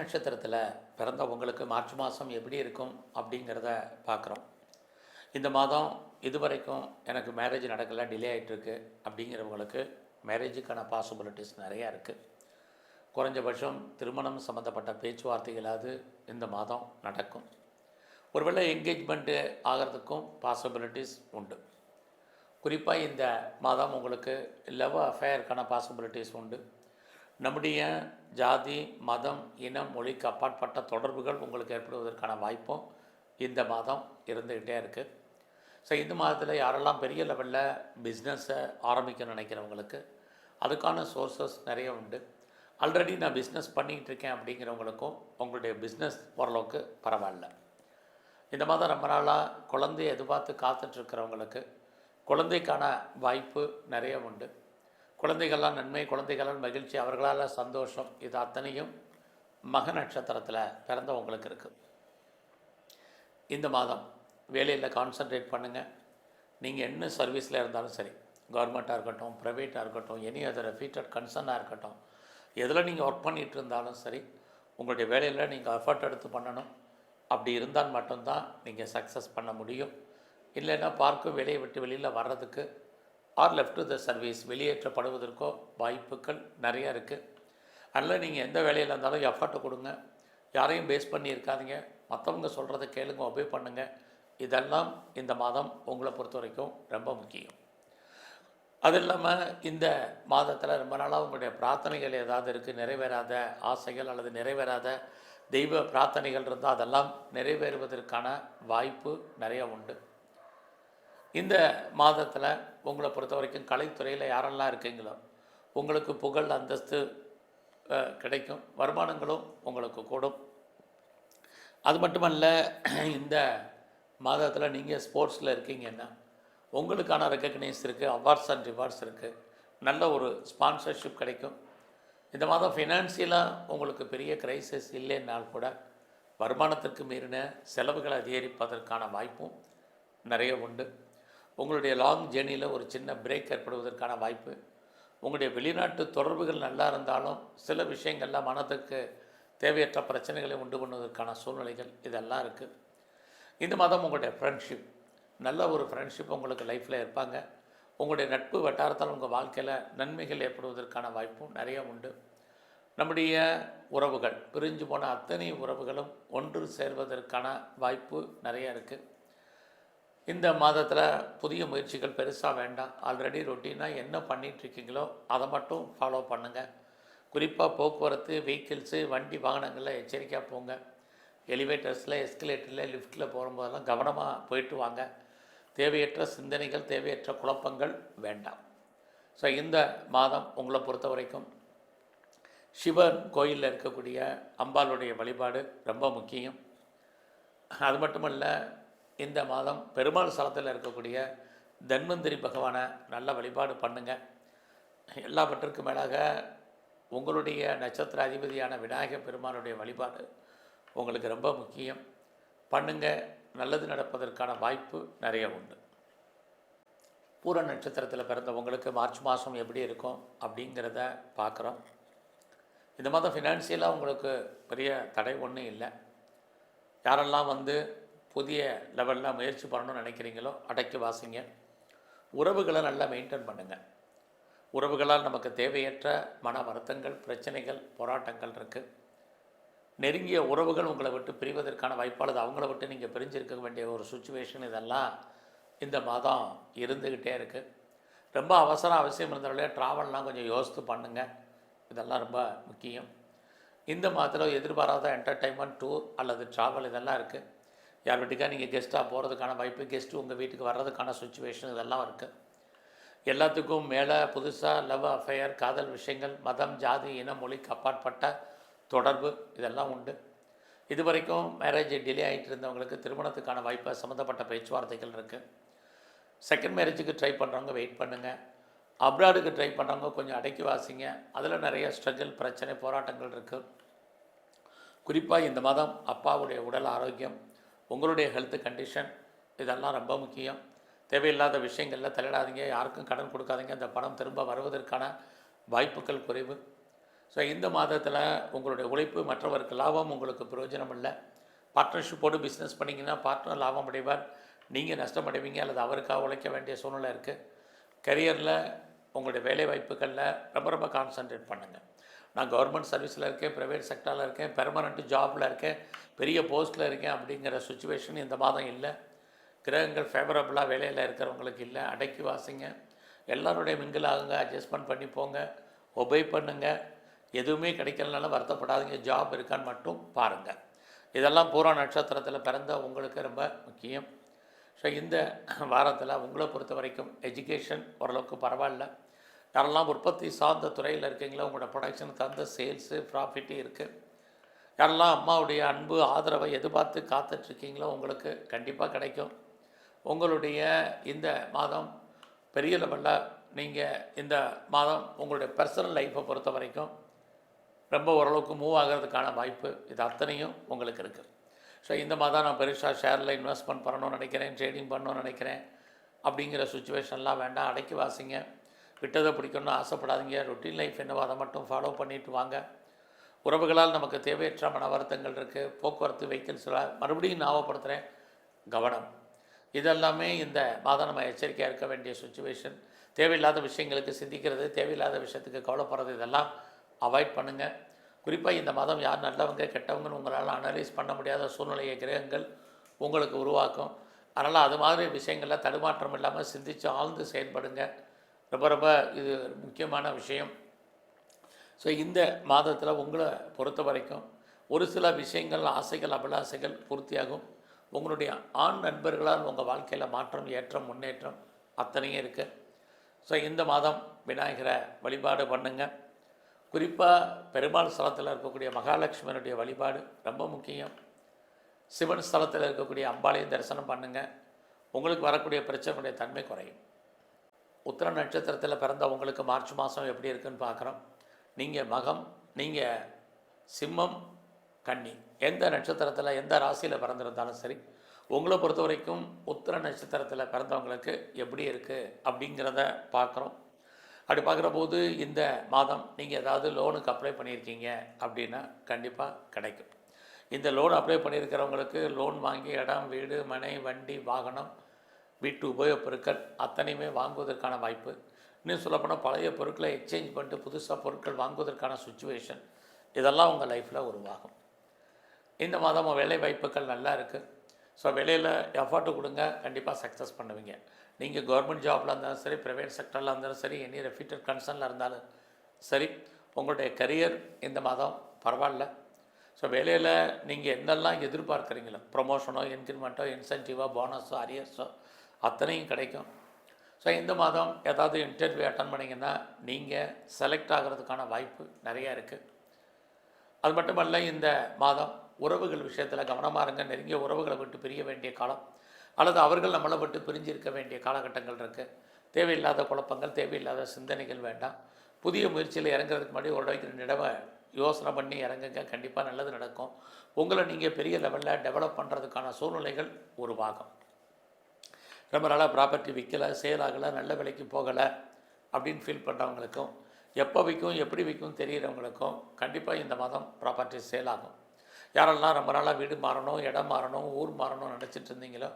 நட்சத்திரத்தில் பிறந்த உங்களுக்கு மார்ச் மாதம் எப்படி இருக்கும் அப்படிங்கிறத பார்க்குறோம். இந்த மாதம் இதுவரைக்கும் எனக்கு மேரேஜ் நடக்கலை, டிலே ஆகிட்டுருக்கு அப்படிங்கிறவங்களுக்கு மேரேஜுக்கான பாசிபிலிட்டிஸ் நிறையா இருக்குது. குறைஞ்சபட்சம் திருமணம் சம்மந்தப்பட்ட பேச்சுவார்த்தைகளாவது இந்த மாதம் நடக்கும். ஒருவேளை என்கேஜ்மெண்ட்டு ஆகிறதுக்கும் பாசிபிலிட்டிஸ் உண்டு. குறிப்பாக இந்த மாதம் உங்களுக்கு லவ் அஃபேருக்கான பாசிபிலிட்டிஸ் உண்டு. நம்முடைய ஜாதி, மதம், இனம், மொழிக்கு அப்பாற்பட்ட தொடர்புகள் உங்களுக்கு ஏற்படுவதற்கான வாய்ப்பும் இந்த மாதம் இருந்துக்கிட்டே இருக்குது. ஸோ இந்த மாதத்தில் யாரெல்லாம் பெரிய லெவலில் பிஸ்னஸை ஆரம்பிக்க நினைக்கிறவங்களுக்கு அதுக்கான சோர்ஸஸ் நிறைய உண்டு. ஆல்ரெடி நான் பிஸ்னஸ் பண்ணிக்கிட்டு இருக்கேன் அப்படிங்கிறவங்களுக்கும் உங்களுடைய பிஸ்னஸ் ஓரளவுக்கு பரவாயில்ல. இந்த மாதம் ரொம்ப நாளாக குழந்தையை எதிர்பார்த்து காத்துட்ருக்கிறவங்களுக்கு குழந்தைக்கான வாய்ப்பு நிறைய உண்டு. குழந்தைகளால் நன்மை, குழந்தைகளால் மகிழ்ச்சி, அவர்களால் சந்தோஷம், இது அத்தனையும் மக நட்சத்திரத்தில் பிறந்தவங்களுக்கு இருக்குது. இந்த மாதம் வேலையில் கான்சன்ட்ரேட் பண்ணுங்கள். நீங்கள் என்ன சர்வீஸில் இருந்தாலும் சரி, கவர்மெண்ட்டாக இருக்கட்டும், ப்ரைவேட்டாக இருக்கட்டும், எனி அதர் ரெஃபீட்டட் கன்சர்னாக இருக்கட்டும், எதில் நீங்கள் ஒர்க் பண்ணிகிட்டு இருந்தாலும் சரி, உங்களுடைய வேலையில் நீங்கள் எஃபர்ட் எடுத்து பண்ணணும். அப்படி இருந்தால் மட்டும்தான் நீங்கள் சக்ஸஸ் பண்ண முடியும். இல்லைன்னா பார்க்கும் வேலையை விட்டு வெளியில் வர்றதுக்கு or left to the service, வெளியேற்றப்படுவதற்கோ வாய்ப்புகள் நிறையா இருக்குது. அதனால் நீங்கள் எந்த வேலையில் இருந்தாலும் எஃபர்ட்டை கொடுங்க. யாரையும் பேஸ் பண்ணி இருக்காதீங்க. மற்றவங்க சொல்கிறத கேளுங்க, ஒபே பண்ணுங்கள். இதெல்லாம் இந்த மாதம் உங்களை பொறுத்த வரைக்கும் ரொம்ப முக்கியம். அது இல்லாமல் இந்த மாதத்தில் ரொம்ப நாளாக உங்களுடைய பிரார்த்தனைகள் ஏதாவது இருக்குது, நிறைவேறாத ஆசைகள் அல்லது நிறைவேறாத தெய்வ பிரார்த்தனைகள் இருந்தால் அதெல்லாம் நிறைவேறுவதற்கான வாய்ப்பு நிறைய உண்டு. இந்த மாதத்தில் உங்களை பொறுத்த வரைக்கும் கலைத்துறையில் யாரெல்லாம் இருக்கீங்களோ உங்களுக்கு புகழ், அந்தஸ்து கிடைக்கும். வருமானங்களும் உங்களுக்கு கூடும். அது மட்டுமல்ல, இந்த மாதத்தில் நீங்கள் ஸ்போர்ட்ஸில் இருக்கீங்கன்னா உங்களுக்கான ரெக்கக்னைஸ் இருக்குது, அவார்ட்ஸ் அண்ட் ரிவார்ட்ஸ் இருக்குது, நல்ல ஒரு ஸ்பான்சர்ஷிப் கிடைக்கும். இந்த மாதம் ஃபினான்சியலாக உங்களுக்கு பெரிய கிரைசிஸ் இல்லைன்னால் கூட வருமானத்திற்கு மீறின செலவுகளை அதிகரிப்பதற்கான வாய்ப்பும் நிறைய உண்டு. உங்களுடைய லாங் ஜேர்னியில் ஒரு சின்ன பிரேக் ஏற்படுவதற்கான வாய்ப்பு. உங்களுடைய வெளிநாட்டு தொடர்புகள் நல்லா இருந்தாலும் சில விஷயங்கள்லாம் மனதுக்கு தேவையற்ற பிரச்சனைகளை உண்டு பண்ணுவதற்கான சூழ்நிலைகள் இதெல்லாம் இருக்குது. இந்த மாதம் உங்களுடைய ஃப்ரெண்ட்ஷிப், நல்ல ஒரு ஃப்ரெண்ட்ஷிப் உங்களுக்கு லைஃப்பில் இருப்பாங்க. உங்களுடைய நட்பு வட்டாரத்தால் உங்கள் வாழ்க்கையில் நன்மைகள் ஏற்படுவதற்கான வாய்ப்பும் நிறைய உண்டு. நம்முடைய உறவுகள், பிரிஞ்சு போன அத்தனை உறவுகளும் ஒன்று சேர்வதற்கான வாய்ப்பு நிறையா இருக்குது. இந்த மாதத்தில் புதிய முயற்சிகள் பெருசாக வேண்டாம். ஆல்ரெடி ரொட்டீனாக என்ன பண்ணிகிட்ருக்கீங்களோ அதை மட்டும் ஃபாலோ பண்ணுங்கள். குறிப்பாக போக்குவரத்து, வெஹிக்கிள்ஸு, வண்டி வாகனங்களில் எச்சரிக்கையாக போங்க. எலிவேட்டர்ஸில், எஸ்கலேட்டரில், லிஃப்ட்டில் போகும்போதெல்லாம் கவனமாக போயிட்டு வாங்க. தேவையற்ற சிந்தனைகள், தேவையற்ற குழப்பங்கள் வேண்டாம். ஸோ இந்த மாதம் உங்களை பொறுத்த வரைக்கும் சிவன் கோயிலில் இருக்கக்கூடிய அம்பாளுடைய வழிபாடு ரொம்ப முக்கியம். அது மட்டுமல்ல, இந்த மாதம் பெருமாள் ஸ்தலத்தில் இருக்கக்கூடிய தன்வந்திரி பகவானை நல்ல வழிபாடு பண்ணுங்கள். எல்லாவற்றிற்கும் மேலாக உங்களுடைய நட்சத்திர அதிபதியான விநாயகர் பெருமானுடைய வழிபாடு உங்களுக்கு ரொம்ப முக்கியம். பண்ணுங்கள், நல்லது நடப்பதற்கான வாய்ப்பு நிறைய உண்டு. பூர நட்சத்திரத்தில் பிறந்தவங்களுக்கு மார்ச் மாதம் எப்படி இருக்கும் அப்படிங்கிறத பார்க்குறோம். இந்த மாதம் ஃபினான்சியலாக உங்களுக்கு பெரிய தடை ஒன்றும் இல்லை. யாரெல்லாம் புதிய லெவலில் முயற்சி பண்ணணும்னு நினைக்கிறீங்களோ அடக்கி வாசிங்க. உறவுகளை நல்லா மெயின்டைன் பண்ணுங்கள். உறவுகளால் நமக்கு தேவையற்ற மன வருத்தங்கள், பிரச்சனைகள், போராட்டங்கள் இருக்குது. நெருங்கிய உறவுகள் உங்களை விட்டு பிரிவதற்கான வாய்ப்பாளது, அவங்கள விட்டு நீங்கள் பிரிஞ்சிருக்க வேண்டிய ஒரு சுச்சுவேஷன் இதெல்லாம் இந்த மாதம் இருந்துக்கிட்டே இருக்குது. ரொம்ப அவசியம் இருந்தாலே ட்ராவல்லாம் கொஞ்சம் யோசித்து பண்ணுங்கள். இதெல்லாம் ரொம்ப முக்கியம். இந்த மாதத்தில் எதிர்பாராத என்டர்டைன்மெண்ட், டூர் அல்லது ட்ராவல் இதெல்லாம் இருக்குது. யார் வீட்டுக்காக நீங்கள் கெஸ்ட்டாக போகிறதுக்கான வாய்ப்பு, கெஸ்ட்டு உங்கள் வீட்டுக்கு வர்றதுக்கான சுச்சுவேஷன் இதெல்லாம் இருக்குது. எல்லாத்துக்கும் மேலே புதுசாக லவ் அஃபேர், காதல் விஷயங்கள், மதம், ஜாதி, இனம், மொழிக்கு அப்பாற்பட்ட தொடர்பு இதெல்லாம் உண்டு. இது வரைக்கும் மேரேஜ் டிலே ஆகிட்டு இருந்தவங்களுக்கு திருமணத்துக்கான வாய்ப்பை சம்மந்தப்பட்ட பேச்சுவார்த்தைகள் இருக்குது. செகண்ட் மேரேஜுக்கு ட்ரை பண்ணுறவங்க வெயிட் பண்ணுங்கள். அப்ராடுக்கு ட்ரை பண்ணுறவங்க கொஞ்சம் அடக்கி வாசிங்க. அதில் நிறைய ஸ்ட்ரகிள், பிரச்சனை, போராட்டங்கள் இருக்குது. குறிப்பாக இந்த மாதம் அப்பாவுடைய உடல் ஆரோக்கியம், உங்களுடைய ஹெல்த் கண்டிஷன் இதெல்லாம் ரொம்ப முக்கியம். தேவையில்லாத விஷயங்களில் தலையிடாதீங்க. யாருக்கும் கடன் கொடுக்காதீங்க. அந்த பணம் திரும்ப வருவதற்கான வாய்ப்புகள் குறைவு. ஸோ இந்த மாதத்தில் உங்களுடைய உழைப்பு மற்றவருக்கு லாபம், உங்களுக்கு பிரயோஜனம் இல்லை. பார்ட்னர்ஷிப்போடு பிஸ்னஸ் பண்ணிங்கன்னா பார்ட்னர் லாபம் அடைவார், நீங்கள் நஷ்டமடைவீங்க அல்லது அவருக்காக உழைக்க வேண்டிய சூழ்நிலை இருக்குது. கரியரில் உங்களுடைய வேலை வாய்ப்புகளில் ரொம்ப ரொம்ப கான்சன்ட்ரேட் பண்ணுங்கள். நான் கவர்மெண்ட் சர்வீஸில் இருக்கேன், ப்ரைவேட் செக்டரில் இருக்கேன், பெர்மனண்ட் ஜாபில் இருக்கேன், பெரிய போஸ்ட்டில் இருக்கேன் அப்படிங்கிற சுச்சுவேஷன் இந்த மாதம் இல்லை. கிரகங்கள் ஃபேவரபுளாக வேலையில் இருக்கிறவங்களுக்கு இல்லை. அடக்கி வாசிங்க, எல்லாருடைய மிங்கிள் ஆகுங்க, அட்ஜஸ்ட்மெண்ட் பண்ணி போங்க, ஒபே பண்ணுங்கள். எதுவுமே கிடைக்கலனால வருத்தப்படாதீங்க, ஜாப் இருக்கான்னு மட்டும் பாருங்கள். இதெல்லாம் பூரா நட்சத்திரத்தில் பிறந்த உங்களுக்கு ரொம்ப முக்கியம். ஸோ இந்த வாரத்தில் உங்களை பொறுத்த வரைக்கும் எஜுகேஷன் ஓரளவுக்கு பரவாயில்ல. யாரெல்லாம் உற்பத்தி சார்ந்த துறையில் இருக்கீங்களோ உங்களோட ப்ரொடக்ஷன் தகுந்த சேல்ஸு ப்ராஃபிட்டு இருக்குது. யாரெல்லாம் அம்மாவுடைய அன்பு ஆதரவை எதிர்பார்த்து காத்துட்ருக்கீங்களோ உங்களுக்கு கண்டிப்பாக கிடைக்கும். உங்களுடைய இந்த மாதம் பெரிய லெவலில் நீங்கள் இந்த மாதம் உங்களுடைய பர்சனல் லைஃப்பை பொறுத்த வரைக்கும் ரொம்ப ஓரளவுக்கு மூவ் ஆகிறதுக்கான வாய்ப்பு இது அத்தனையும் உங்களுக்கு இருக்குது. ஸோ இந்த மாதம் நான் பெருசாக ஷேரில் இன்வெஸ்ட்மெண்ட் பண்ணணும்னு நினைக்கிறேன், ட்ரேடிங் பண்ணணும்னு நினைக்கிறேன் அப்படிங்கிற சுச்சுவேஷன்லாம் வேண்டாம். அடக்கி வாசிங்க, விட்டதை பிடிக்கணும்னு ஆசைப்படாதீங்க. ரொட்டீன் லைஃப் என்னவோ அதை மட்டும் ஃபாலோ பண்ணிட்டு வாங்க. உறவுகளால் நமக்கு தேவையற்ற மன வருத்தங்கள் இருக்குது. போக்குவரத்து வெஹிக்கிள்ஸில் மறுபடியும் ஞாபகப்படுத்துகிறேன், கவனம். இதெல்லாமே இந்த மாதம் நம்ம எச்சரிக்கையாக இருக்க வேண்டிய சுச்சுவேஷன். தேவையில்லாத விஷயங்களுக்கு சிந்திக்கிறது, தேவையில்லாத விஷயத்துக்கு கவலைப்படுறது, இதெல்லாம் அவாய்ட் பண்ணுங்கள். குறிப்பாக இந்த மாதம் யார் நல்லவங்க கெட்டவங்கன்னு உங்களால் அனலைஸ் பண்ண முடியாத சூழ்நிலையை கிரகங்கள் உங்களுக்கு உருவாக்கும். அதனால் அது மாதிரி விஷயங்களில் தடுமாற்றம் இல்லாமல் சிந்தித்து ஆழ்ந்து செயல்படுங்க. ரொம்ப ரொம்ப இது முக்கியமான விஷயம். ஸோ இந்த மாதத்தில் உங்களை பொறுத்த வரைக்கும் ஒரு சில விஷயங்கள், ஆசைகள், அபிலாசைகள் பூர்த்தியாகும். உங்களுடைய ஆண் நண்பர்களால் உங்கள் வாழ்க்கையில் மாற்றம், ஏற்றம், முன்னேற்றம் அத்தனையும் இருக்குது. ஸோ இந்த மாதம் விநாயகரை வழிபாடு பண்ணுங்கள். குறிப்பாக பெருமாள் ஸ்தலத்தில் இருக்கக்கூடிய மகாலட்சுமியினுடைய வழிபாடு ரொம்ப முக்கியம். சிவன் ஸ்தலத்தில் இருக்கக்கூடிய அம்பாளையும் தரிசனம் பண்ணுங்கள். உங்களுக்கு வரக்கூடிய பிரச்சனையுடைய தன்மை குறையும். உத்திர நட்சத்திரத்தில் பிறந்த உங்களுக்கு மார்ச் மாதம் எப்படி இருக்குன்னு பார்க்குறோம். நீங்கள் மகம், நீங்கள் சிம்மம், கன்னி, எந்த நட்சத்திரத்தில் எந்த ராசியில் பிறந்திருந்தாலும் சரி, உங்களை பொறுத்த வரைக்கும் உத்திர நட்சத்திரத்தில் பிறந்தவங்களுக்கு எப்படி இருக்குது அப்படிங்கிறத பார்க்குறோம். அப்படி பார்க்குற போது இந்த மாதம் நீங்கள் ஏதாவது லோனுக்கு அப்ளை பண்ணியிருக்கீங்க அப்படின்னா கண்டிப்பாக கிடைக்கும். இந்த லோன் அப்ளை பண்ணியிருக்கிறவங்களுக்கு லோன் வாங்கி இடம், வீடு, மனை, வண்டி, வாகனம், வீட்டு உபயோகப் பொருட்கள் அத்தனையுமே வாங்குவதற்கான வாய்ப்பு. இன்னும் சொல்லப்போனால் பழைய பொருட்களை எக்ஸ்சேஞ்ச் பண்ணிட்டு புதுசாக பொருட்கள் வாங்குவதற்கான சுச்சுவேஷன் இதெல்லாம் உங்கள் லைஃப்பில் உருவாகும். இந்த மாதம் வேலை வாய்ப்புகள் நல்லா இருக்குது. ஸோ வேலையில் எஃபர்ட்டு கொடுங்க, கண்டிப்பாக சக்ஸஸ் பண்ணுவீங்க. நீங்கள் கவர்மெண்ட் ஜாபில் இருந்தாலும் சரி, ப்ரைவேட் செக்டரில் இருந்தாலும் சரி, எனி ரெஃப்யூட்டட் கன்சர்னில் இருந்தாலும் சரி, உங்களுடைய கரியர் இந்த மாதம் பரவாயில்ல. ஸோ வேலையில் நீங்கள் என்னெல்லாம் எதிர்பார்க்குறீங்களோ, ப்ரொமோஷனோ, இன்க்ரிமெண்ட்டோ, இன்சென்டிவோ, போனஸோ, அரியர்ஸோ அத்தனையும் கிடைக்கும். ஸோ இந்த மாதம் ஏதாவது இன்டர்வியூ அட்டன் பண்ணிங்கன்னா நீங்கள் செலக்ட் ஆகிறதுக்கான வாய்ப்பு நிறையா இருக்குது. அது மட்டுமல்ல, இந்த மாதம் உறவுகள் விஷயத்தில் கவனமாக இருங்க. நெருங்கிய உறவுகளை விட்டு பிரிய வேண்டிய காலம் அல்லது அவர்கள் நம்மளை விட்டு பிரிஞ்சிருக்க வேண்டிய காலகட்டங்கள் இருக்குது. தேவையில்லாத குழப்பங்கள், தேவையில்லாத சிந்தனைகள் வேண்டாம். புதிய முயற்சியில் இறங்குறதுக்கு முன்னாடி ஒரு இடத்துக்கு 2 தடவை யோசனை பண்ணி இறங்குங்க, கண்டிப்பாக நல்லது நடக்கும். உங்களை நீங்கள் பெரிய லெவலில் டெவலப் பண்ணுறதுக்கான சூழ்நிலைகள் உருவாகும். ரொம்ப நாளாக ப்ராப்பர்ட்டி விற்கலை, சேலாகலை, நல்ல விலைக்கு போகலை அப்படின்னு ஃபீல் பண்ணுறவங்களுக்கும், எப்போ விற்கும் எப்படி விற்கும் தெரிகிறவங்களுக்கும் கண்டிப்பாக இந்த மாதம் ப்ராப்பர்ட்டி சேல் ஆகும். யாரெல்லாம் ரொம்ப நாளாக வீடு மாறணும், இடம் மாறணும், ஊர் மாறணும்னு நினச்சிட்டு இருந்தீங்களோ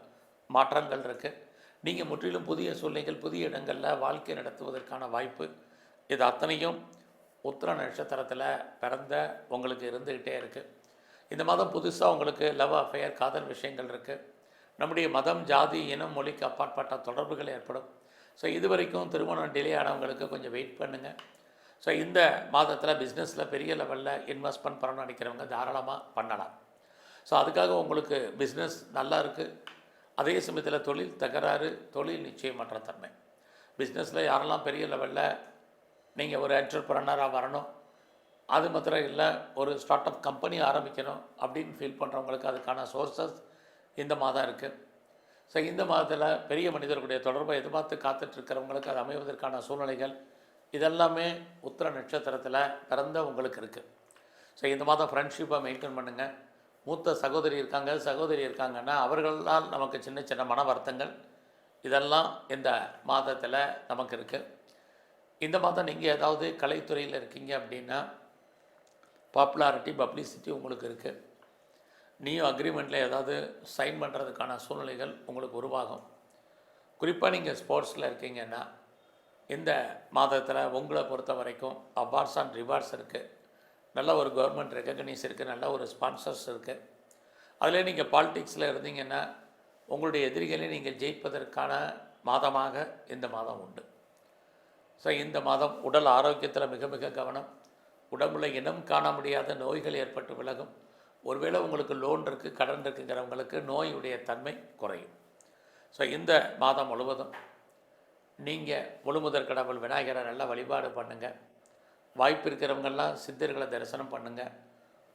மாற்றங்கள் இருக்குது. நீங்கள் முற்றிலும் புதிய சூழ்நிலைகள், புதிய இடங்களில் வாழ்க்கை நடத்துவதற்கான வாய்ப்பு இது அத்தனையும் உத்திர நட்சத்திரத்தில் பிறந்த உங்களுக்கு இருந்துக்கிட்டே இருக்குது. இந்த மாதம் புதுசாக உங்களுக்கு லவ் அஃபேர், காதல் விஷயங்கள் இருக்குது. நம்முடைய மதம், ஜாதி, இனம், மொழிக்கு அப்பாற்பட்ட தொடர்புகள் ஏற்படும். ஸோ இது வரைக்கும் திருமணம் டிலே ஆனவங்களுக்கு கொஞ்சம் வெயிட் பண்ணுங்கள். ஸோ இந்த மாதத்தில் பிஸ்னஸில் பெரிய லெவலில் இன்வெஸ்ட்மெண்ட் பண்ணணும்னு நினைக்கிறவங்க தாராளமாக பண்ணலாம். ஸோ அதுக்காக உங்களுக்கு பிஸ்னஸ் நல்லா இருக்குது. அதே சமயத்தில் தொழில் தகராறு, தொழில் நிச்சயமற்ற தன்மை. பிஸ்னஸில் யாரெல்லாம் பெரிய லெவலில் நீங்கள் ஒரு என்டர்பிரனராக வரணும், அது மாத்திரம் இல்லை, ஒரு ஸ்டார்ட் அப் கம்பெனி ஆரம்பிக்கணும் அப்படின்னு ஃபீல் பண்ணுறவங்களுக்கு அதுக்கான சோர்ஸஸ் இந்த மாதம் இருக்குது. ஸோ இந்த மாதத்தில் பெரிய மனிதர்களுடைய தொடர்பை எதிர்பார்த்து காத்துட்ருக்கிறவங்களுக்கு அது அமைவதற்கான சூழ்நிலைகள் இதெல்லாமே உத்திர நட்சத்திரத்தில் பிறந்த உங்களுக்கு இருக்குது. ஸோ இந்த மாதம் ஃப்ரெண்ட்ஷிப்பை மெயின்டைன் பண்ணுங்கள். மூத்த சகோதரி இருக்காங்க, சகோதரி இருக்காங்கன்னா அவர்களால் நமக்கு சின்ன சின்ன மன வருத்தங்கள் இதெல்லாம் இந்த மாதத்தில் நமக்கு இருக்குது. இந்த மாதம் நீங்கள் ஏதாவது கலைத்துறையில் இருக்கீங்க அப்படின்னா பாப்புலாரிட்டி பப்ளிசிட்டி உங்களுக்கு இருக்குது. நீயும் அக்ரிமெண்ட்டில் ஏதாவது சைன் பண்ணுறதுக்கான சூழ்நிலைகள் உங்களுக்கு உருவாகும். குறிப்பாக நீங்கள் ஸ்போர்ட்ஸில் இருக்கீங்கன்னா இந்த மாதத்தில் உங்களை பொறுத்த வரைக்கும் அவார்ட்ஸ் அண்ட் ரிவார்ட்ஸ் இருக்குது. நல்ல ஒரு கவர்மெண்ட் ரெக்கக்னைஸ் இருக்குது, நல்ல ஒரு ஸ்பான்சர்ஸ் இருக்குது. அதில் நீங்கள் பாலிடிக்ஸில் இருந்தீங்கன்னா உங்களுடைய எதிரிகளை நீங்கள் ஜெயிப்பதற்கான மாதமாக இந்த மாதம் உண்டு. ஸோ இந்த மாதம் உடல் ஆரோக்கியத்தில் மிக மிக கவனம். உடம்புல இனம் காண முடியாத நோய்கள் ஏற்பட்டு விலகும். ஒருவேளை உங்களுக்கு லோன் இருக்குது, கடன் இருக்குங்கிறவங்களுக்கு நோயுடைய தன்மை குறையும். ஸோ இந்த மாதம் முழுவதும் நீங்கள் முழுமுதற் கடவுள் விநாயகரை நல்லா வழிபாடு பண்ணுங்கள். வாய்ப்பு இருக்கிறவங்கெல்லாம் சித்தர்களை தரிசனம் பண்ணுங்கள்.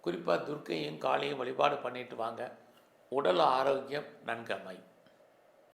குறிப்பாக துர்க்கையும் காளியும் வழிபாடு பண்ணிட்டு வாங்க. உடல் ஆரோக்கியம் நன்கு அமையும்.